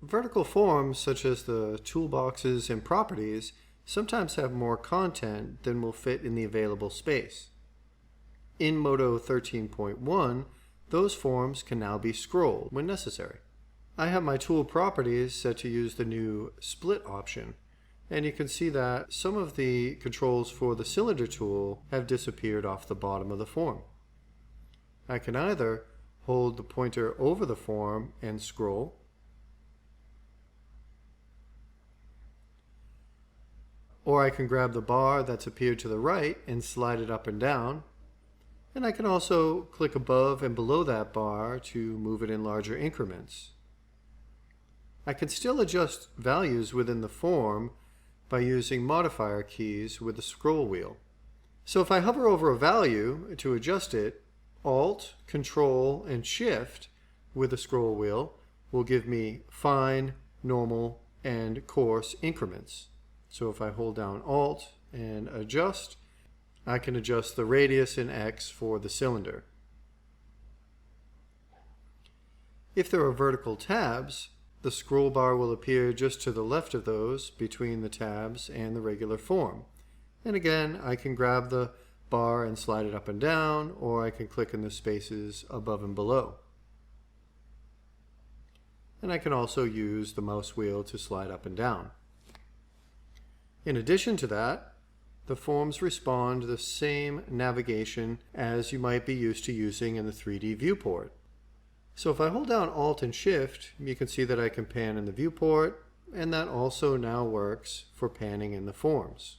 Vertical forms, such as the toolboxes and properties, sometimes have more content than will fit in the available space. In MODO 13.1, those forms can now be scrolled when necessary. I have my tool properties set to use the new split option, and you can see that some of the controls for the cylinder tool have disappeared off the bottom of the form. I can either hold the pointer over the form and scroll, or I can grab the bar that's appeared to the right and slide it up and down, and I can also click above and below that bar to move it in larger increments. I can still adjust values within the form by using modifier keys with the scroll wheel. So if I hover over a value to adjust it, Alt, Control, and Shift with the scroll wheel will give me fine, normal, and coarse increments. So if I hold down Alt and adjust, I can adjust the radius in X for the cylinder. If there are vertical tabs, the scroll bar will appear just to the left of those between the tabs and the regular form. And again, I can grab the bar and slide it up and down, or I can click in the spaces above and below. And I can also use the mouse wheel to slide up and down. In addition to that, the forms respond to the same navigation as you might be used to using in the 3D viewport. So if I hold down Alt and Shift, you can see that I can pan in the viewport, and that also now works for panning in the forms.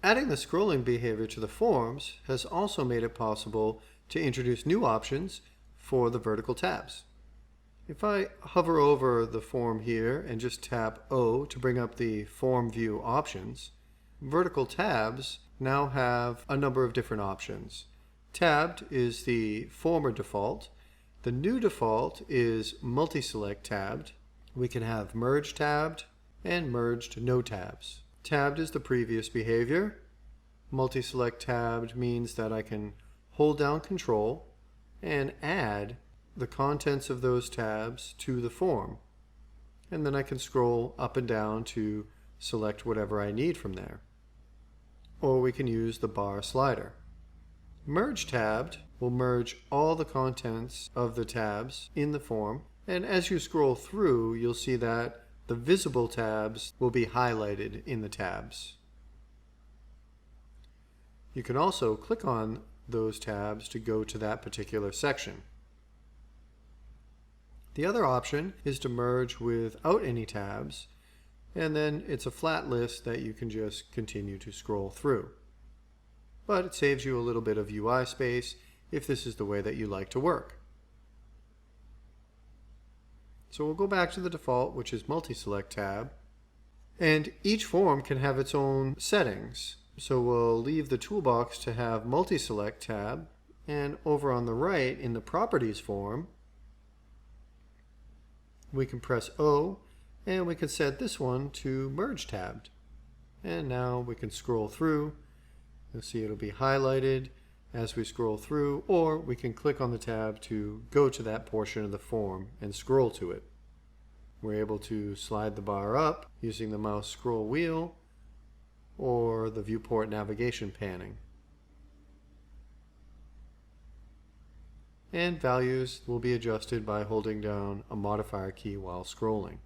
Adding the scrolling behavior to the forms has also made it possible to introduce new options for the vertical tabs. If I hover over the form here and just tap O to bring up the form view options, vertical tabs now have a number of different options. Tabbed is the former default. The new default is multi-select tabbed. We can have merge tabbed and merged no tabs. Tabbed is the previous behavior. Multi-select tabbed means that I can hold down Control and add the contents of those tabs to the form. And then I can scroll up and down to select whatever I need from there. Or we can use the bar slider. Merge tabbed will merge all the contents of the tabs in the form, and as you scroll through, you'll see that the visible tabs will be highlighted in the tabs. You can also click on those tabs to go to that particular section. The other option is to merge without any tabs, and then it's a flat list that you can just continue to scroll through. But it saves you a little bit of UI space if this is the way that you like to work. So we'll go back to the default, which is multi-select tab, and each form can have its own settings. So we'll leave the toolbox to have multi-select tab, and over on the right in the properties form, we can press O, and we can set this one to merge tabbed. And now we can scroll through. You'll see it'll be highlighted as we scroll through, or we can click on the tab to go to that portion of the form and scroll to it. We're able to slide the bar up using the mouse scroll wheel or the viewport navigation panning. And values will be adjusted by holding down a modifier key while scrolling.